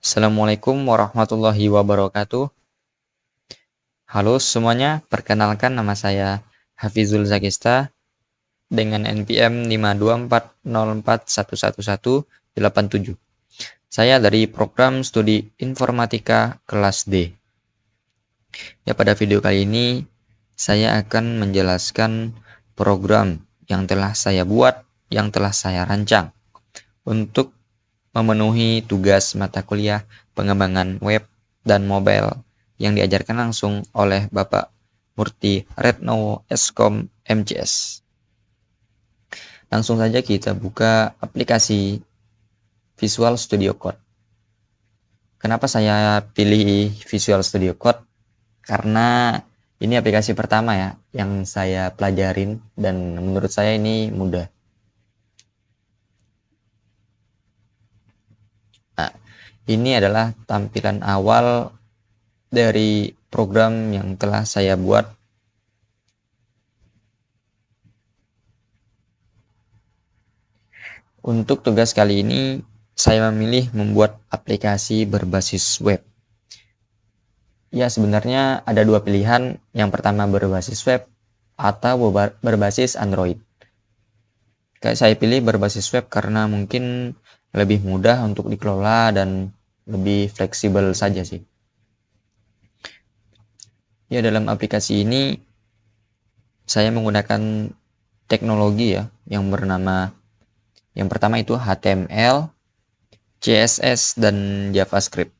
Assalamualaikum warahmatullahi wabarakatuh. Halo semuanya, perkenalkan nama saya Hafizul Zakista dengan NPM 52404111187. Saya dari program studi informatika kelas D. Ya, pada video kali ini saya akan menjelaskan program yang telah saya buat, yang telah saya rancang untuk memenuhi tugas mata kuliah pengembangan web dan mobile yang diajarkan langsung oleh Bapak Murti Retnowo Eskom MCS. Langsung saja kita buka aplikasi Visual Studio Code. Kenapa saya pilih Visual Studio Code? Karena ini aplikasi pertama ya yang saya pelajarin dan menurut saya ini mudah. Nah, ini adalah tampilan awal dari program yang telah saya buat. Untuk tugas kali ini, saya memilih membuat aplikasi berbasis web. Ya, sebenarnya ada dua pilihan. Yang pertama berbasis web atau berbasis Android. Saya pilih berbasis web karena mungkin lebih mudah untuk dikelola dan lebih fleksibel saja sih. Ya, dalam aplikasi ini saya menggunakan teknologi ya yang bernama yang pertama itu HTML, CSS, dan JavaScript.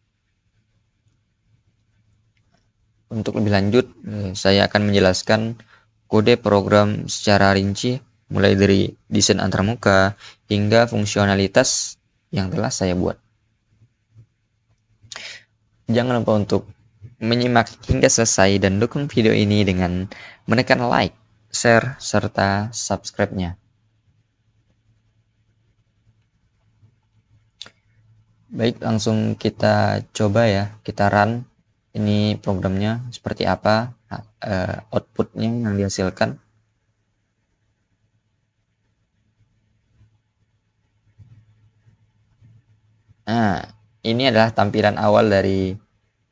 Untuk lebih lanjut, saya akan menjelaskan kode program secara rinci, mulai dari desain antarmuka hingga fungsionalitas yang telah saya buat. Jangan lupa untuk menyimak hingga selesai dan dukung video ini dengan menekan like, share, serta subscribe-nya. Baik, langsung kita coba ya, kita run ini programnya seperti apa, outputnya yang dihasilkan. Nah, ini adalah tampilan awal dari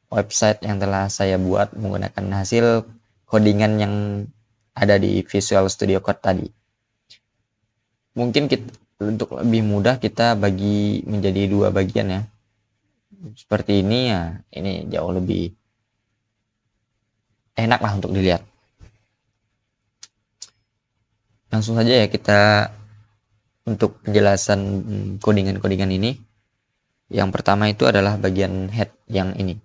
website yang telah saya buat menggunakan hasil codingan yang ada di Visual Studio Code tadi. Mungkin untuk lebih mudah kita bagi menjadi dua bagian ya. Seperti ini ya, ini jauh lebih enak lah untuk dilihat. Langsung saja ya kita untuk penjelasan codingan-codingan ini. Yang pertama itu adalah bagian head yang ini.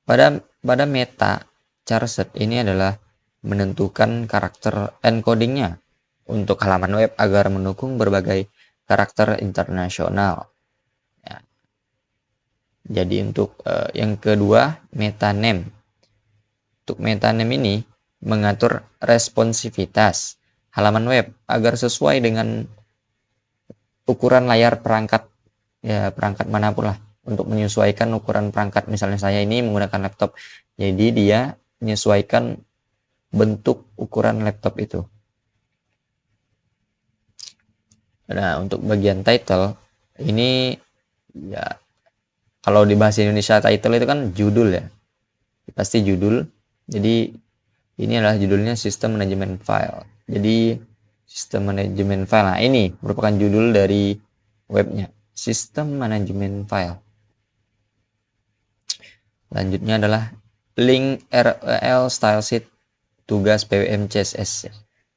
Pada meta charset ini adalah menentukan karakter encodingnya untuk halaman web agar mendukung berbagai karakter internasional. Ya. Jadi untuk yang kedua meta name. Untuk meta name ini mengatur responsivitas halaman web agar sesuai dengan ukuran layar perangkat perangkat manapun lah, untuk menyesuaikan ukuran perangkat. Misalnya saya ini menggunakan laptop, jadi dia menyesuaikan bentuk ukuran laptop itu. Nah, untuk bagian title ini ya, kalau di bahasa Indonesia title itu kan judul ya, pasti judul. Jadi ini adalah judulnya sistem manajemen file. Jadi sistem manajemen file, nah ini merupakan judul dari webnya, sistem manajemen file. Selanjutnya adalah link REL style sheet tugas PWM CSS.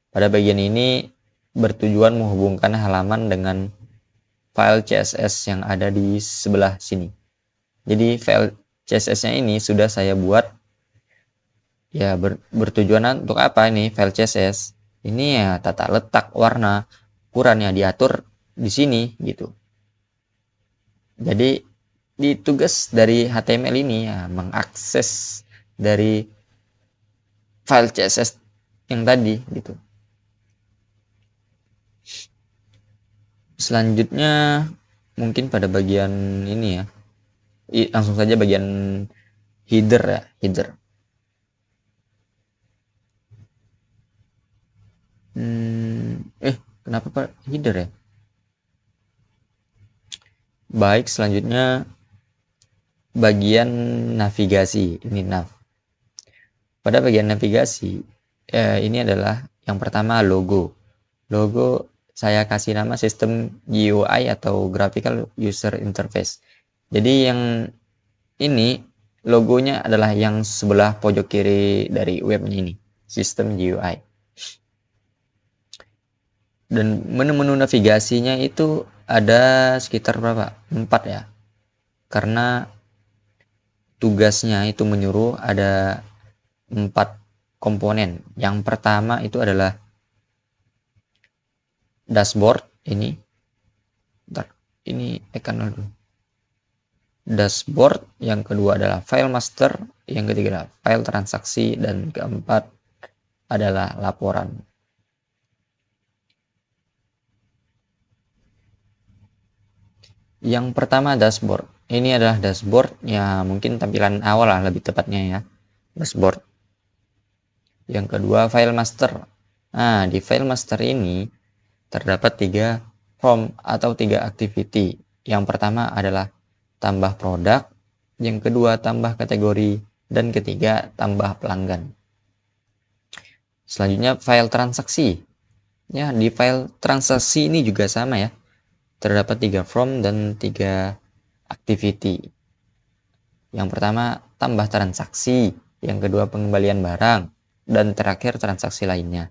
Pada bagian ini bertujuan menghubungkan halaman dengan file CSS yang ada di sebelah sini. Jadi file CSS-nya ini sudah saya buat ya, bertujuan untuk apa ini file CSS? Ini ya tata letak warna, ukurannya diatur di sini gitu. Jadi di tugas dari HTML ini ya mengakses dari file CSS yang tadi gitu. Selanjutnya mungkin pada bagian ini ya, langsung saja bagian header ya, header. Kenapa Pak header ya? Baik, selanjutnya bagian navigasi. Ini nav. Pada bagian navigasi, ini adalah yang pertama logo. Logo saya kasih nama sistem GUI atau Graphical User Interface. Jadi yang ini logonya adalah yang sebelah pojok kiri dari webnya ini, sistem GUI. Dan menu-menu navigasinya itu ada sekitar berapa? 4 ya. Karena tugasnya itu menyuruh ada 4 komponen. Yang pertama itu adalah dashboard ini. Bentar, ini tekan dulu. Dashboard, yang kedua adalah file master, yang ketiga adalah file transaksi, dan keempat adalah laporan. Yang pertama dashboard. Ini adalah dashboard ya, mungkin tampilan awal lah lebih tepatnya ya. Dashboard. Yang kedua file master. Nah, di file master ini terdapat 3 form atau 3 activity. Yang pertama adalah tambah produk, yang kedua tambah kategori, dan ketiga tambah pelanggan. Selanjutnya file transaksi. Ya, di file transaksi ini juga sama ya. Terdapat 3 form dan 3 activity. Yang pertama tambah transaksi, yang kedua pengembalian barang, dan terakhir transaksi lainnya.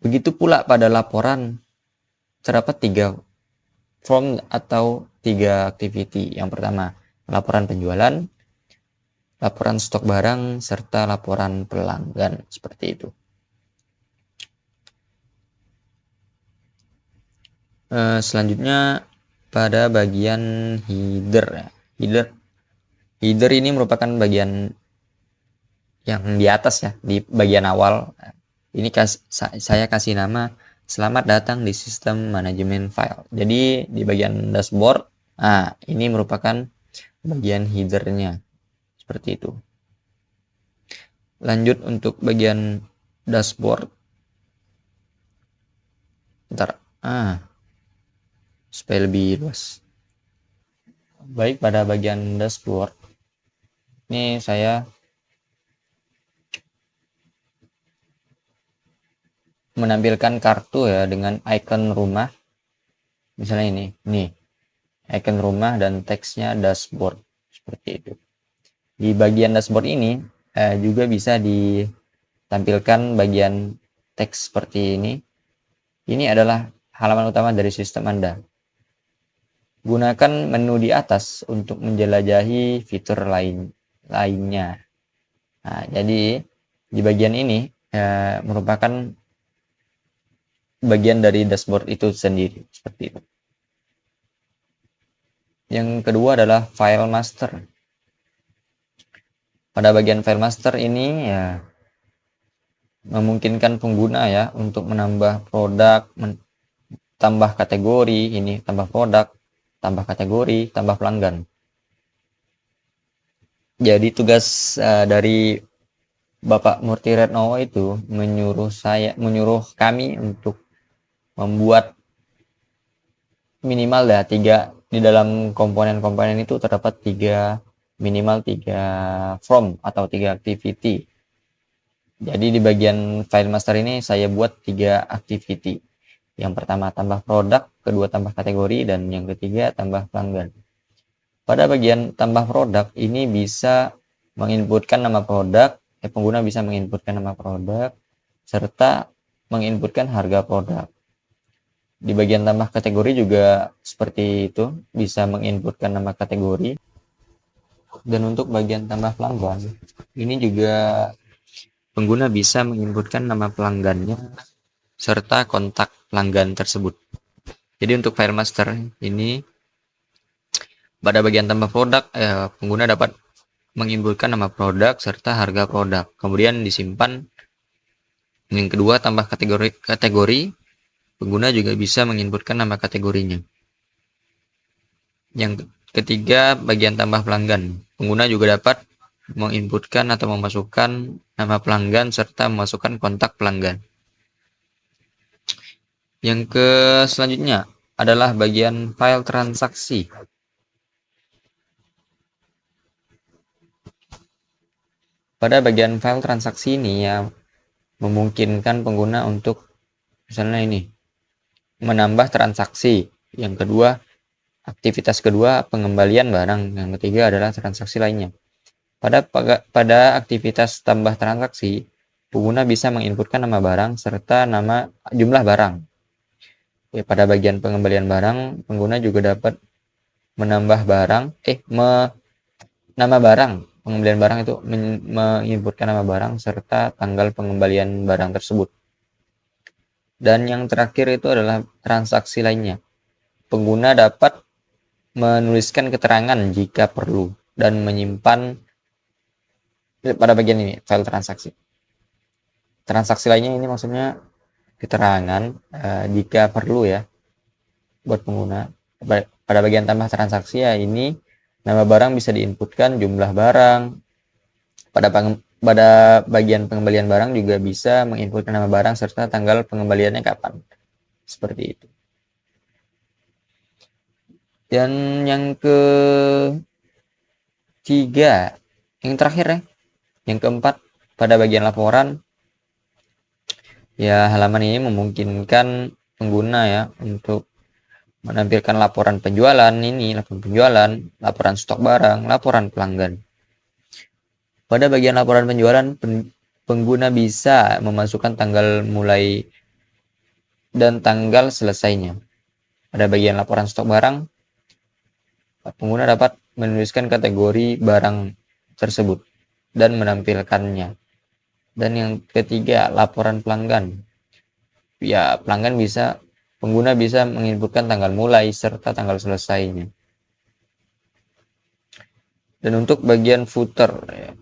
Begitu pula pada laporan, terdapat 3 form atau 3 activity. Yang pertama laporan penjualan, laporan stok barang, serta laporan pelanggan. Seperti itu. Selanjutnya pada bagian header. Header ini merupakan bagian yang di atas ya, di bagian awal. Ini saya kasih nama selamat datang di sistem manajemen file. Jadi di bagian dashboard, ini merupakan bagian headernya. Seperti itu. Lanjut untuk bagian dashboard. Bentar. Supaya lebih luas. Baik, pada bagian dashboard ini saya menampilkan kartu ya dengan icon rumah. Misalnya ini icon rumah dan teksnya dashboard. Seperti itu. Di bagian dashboard ini juga bisa ditampilkan bagian teks seperti ini. Ini adalah halaman utama dari sistem Anda. Gunakan menu di atas untuk menjelajahi fitur lainnya. Nah, jadi di bagian ini merupakan bagian dari dashboard itu sendiri. Seperti itu. Yang kedua adalah file master. Pada bagian file master ini ya memungkinkan pengguna ya untuk menambah produk, tambah kategori, ini tambah produk, tambah kategori, tambah pelanggan. Jadi tugas dari Bapak Murti Retnowo itu menyuruh kami untuk membuat minimal ya 3 di dalam komponen-komponen itu terdapat minimal 3 form atau 3 activity. Jadi di bagian file master ini saya buat 3 activity. Yang pertama tambah produk, kedua tambah kategori, dan yang ketiga tambah pelanggan. Pada bagian tambah produk ini bisa menginputkan nama produk, pengguna bisa menginputkan nama produk serta menginputkan harga produk. Di bagian tambah kategori juga seperti itu, bisa menginputkan nama kategori. Dan untuk bagian tambah pelanggan, ini juga pengguna bisa menginputkan nama pelanggannya serta kontak pelanggan tersebut. Jadi untuk file master ini pada bagian tambah produk, pengguna dapat menginputkan nama produk serta harga produk. Kemudian disimpan. Yang kedua tambah kategori, pengguna juga bisa menginputkan nama kategorinya. Yang ketiga bagian tambah pelanggan, pengguna juga dapat menginputkan atau memasukkan nama pelanggan serta memasukkan kontak pelanggan. Yang selanjutnya adalah bagian file transaksi. Pada bagian file transaksi ini ya memungkinkan pengguna untuk misalnya ini menambah transaksi. Yang kedua, aktivitas kedua pengembalian barang. Yang ketiga adalah transaksi lainnya. Pada aktivitas tambah transaksi, pengguna bisa menginputkan nama barang serta nama jumlah barang. Ya, pada bagian pengembalian barang, pengguna juga dapat menambah barang, nama barang. Pengembalian barang itu menginputkan nama barang serta tanggal pengembalian barang tersebut. Dan yang terakhir itu adalah transaksi lainnya. Pengguna dapat menuliskan keterangan jika perlu dan menyimpan pada bagian ini file transaksi. Transaksi lainnya ini maksudnya keterangan jika perlu ya buat pengguna. Pada bagian tambah transaksi ya ini nama barang bisa diinputkan, jumlah barang. Pada bagian pengembalian barang juga bisa menginputkan nama barang serta tanggal pengembaliannya kapan. Seperti itu. Dan yang ketiga, yang terakhir ya, yang keempat, pada bagian laporan, ya halaman ini memungkinkan pengguna ya untuk menampilkan laporan penjualan laporan stok barang, laporan pelanggan. Pada bagian laporan penjualan, pengguna bisa memasukkan tanggal mulai dan tanggal selesainya. Pada bagian laporan stok barang, pengguna dapat menuliskan kategori barang tersebut dan menampilkannya. Dan yang ketiga, laporan pelanggan. Ya, pengguna bisa menginputkan tanggal mulai serta tanggal selesainya. Dan untuk bagian footer, ya,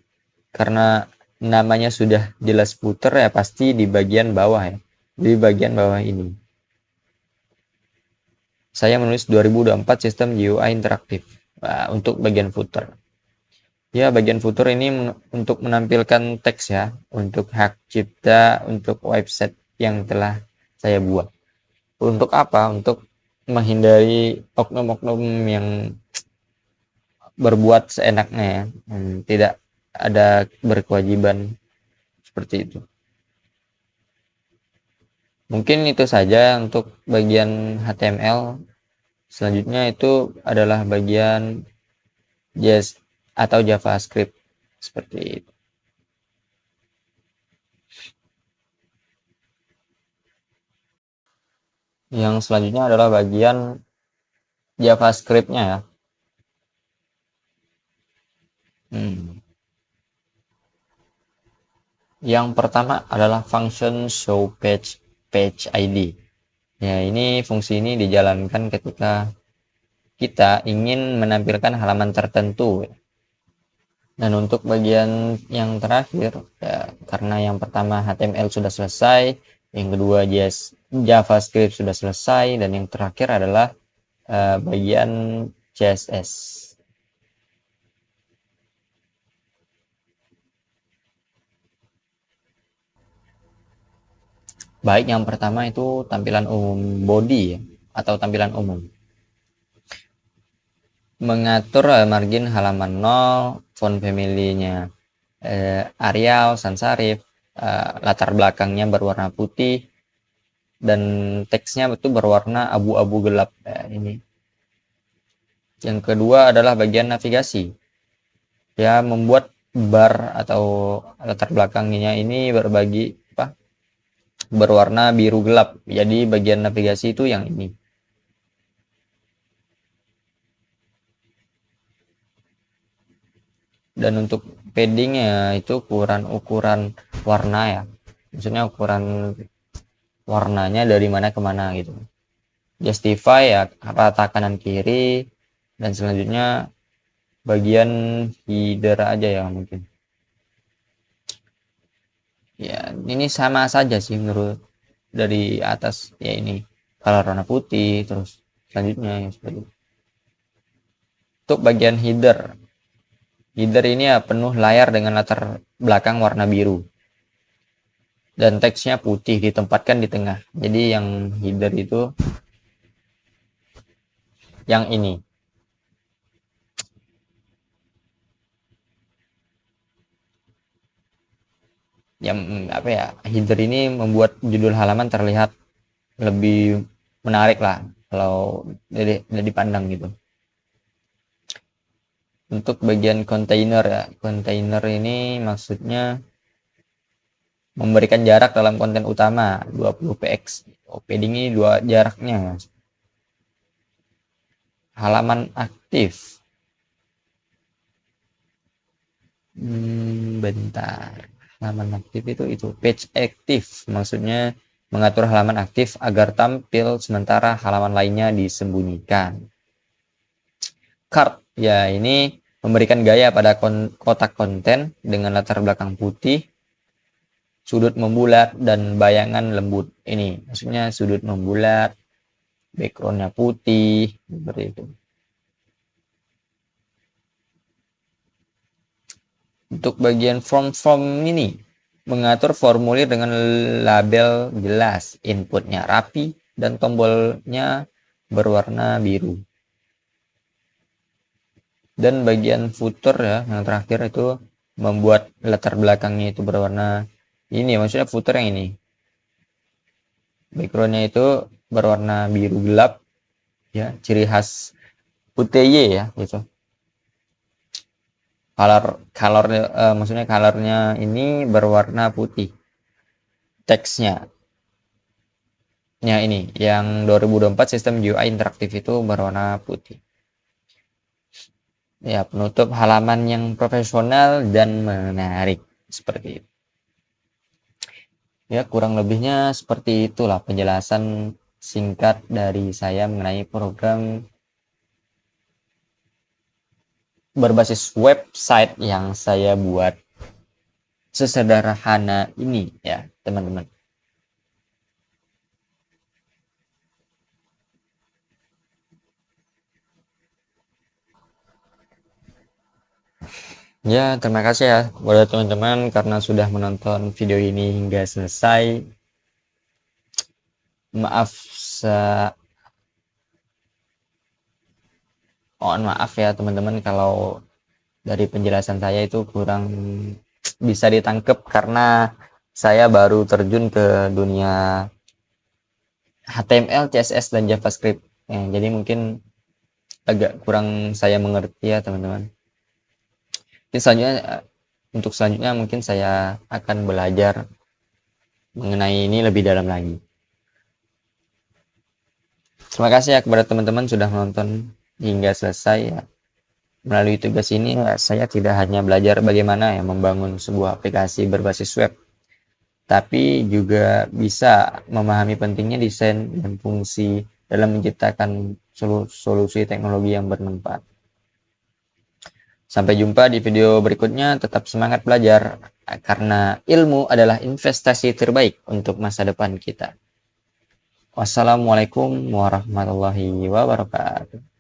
karena namanya sudah jelas footer ya pasti di bagian bawah ya. Di bagian bawah ini. Saya menulis 2024 sistem GUI interaktif. Nah, untuk bagian footer. Ya, bagian footer ini untuk menampilkan teks ya, untuk hak cipta, untuk website yang telah saya buat. Untuk apa? Untuk menghindari oknum-oknum yang berbuat seenaknya ya, tidak ada berkewajiban seperti itu. Mungkin itu saja untuk bagian HTML. Selanjutnya itu adalah bagian JS atau JavaScript seperti itu. Yang selanjutnya adalah bagian JavaScript-nya ya. Yang pertama adalah function show page ID. Ya, ini fungsi ini dijalankan ketika kita ingin menampilkan halaman tertentu. Dan untuk bagian yang terakhir, ya, karena yang pertama HTML sudah selesai, yang kedua JavaScript sudah selesai, dan yang terakhir adalah bagian CSS. Baik, yang pertama itu tampilan umum body ya, atau tampilan umum. Mengatur margin halaman 0, font family-nya Arial, sans serif, latar belakangnya berwarna putih, dan teksnya itu berwarna abu-abu gelap. Ini. Yang kedua adalah bagian navigasi. Ya, membuat bar atau latar belakangnya ini berwarna biru gelap. Jadi bagian navigasi itu yang ini. Dan untuk paddingnya itu ukuran warna ya. Maksudnya ukuran warnanya dari mana ke mana gitu. Justify ya rata kanan kiri, dan selanjutnya bagian header aja ya mungkin. Ya, ini sama saja sih menurut dari atas ya ini color warna putih, terus selanjutnya yang seperti itu. Untuk bagian header ini ya penuh layar dengan latar belakang warna biru. Dan teksnya putih ditempatkan di tengah. Jadi yang header itu yang ini. Yang apa ya? Header ini membuat judul halaman terlihat lebih menarik lah kalau dari dipandang gitu. Untuk bagian kontainer ya, kontainer ini maksudnya memberikan jarak dalam konten utama 20 px. Padding ini dua jaraknya. Halaman aktif. Bentar. Halaman aktif itu page aktif, maksudnya mengatur halaman aktif agar tampil sementara halaman lainnya disembunyikan. Card, ya ini memberikan gaya pada kotak konten dengan latar belakang putih, sudut membulat dan bayangan lembut. Ini maksudnya sudut membulat, backgroundnya putih, seperti itu. Untuk bagian form ini mengatur formulir dengan label jelas, inputnya rapi, dan tombolnya berwarna biru. Dan bagian footer ya, yang terakhir itu membuat latar belakangnya itu berwarna ini, maksudnya footer yang ini. Backgroundnya itu berwarna biru gelap, ya, ciri khas UTY ya, gitu. Maksudnya colornya ini berwarna putih. Teksnya ya ini yang 2024 sistem GUI interaktif itu berwarna putih. Ya, penutup halaman yang profesional dan menarik seperti itu. Ya, kurang lebihnya seperti itulah penjelasan singkat dari saya mengenai program berbasis website yang saya buat sesederhana ini ya, teman-teman. Ya, terima kasih ya buat teman-teman karena sudah menonton video ini hingga selesai. Maaf, mohon maaf ya teman-teman kalau dari penjelasan saya itu kurang bisa ditangkap karena saya baru terjun ke dunia HTML, CSS, dan JavaScript. Jadi mungkin agak kurang saya mengerti ya teman-teman. Untuk selanjutnya mungkin saya akan belajar mengenai ini lebih dalam lagi. Terima kasih ya kepada teman-teman sudah menonton hingga selesai ya. Melalui tugas ini saya tidak hanya belajar bagaimana ya membangun sebuah aplikasi berbasis web, tapi juga bisa memahami pentingnya desain dan fungsi dalam menciptakan solusi teknologi yang bermanfaat. Sampai jumpa di video berikutnya, tetap semangat belajar, karena ilmu adalah investasi terbaik untuk masa depan kita. Wassalamualaikum warahmatullahi wabarakatuh.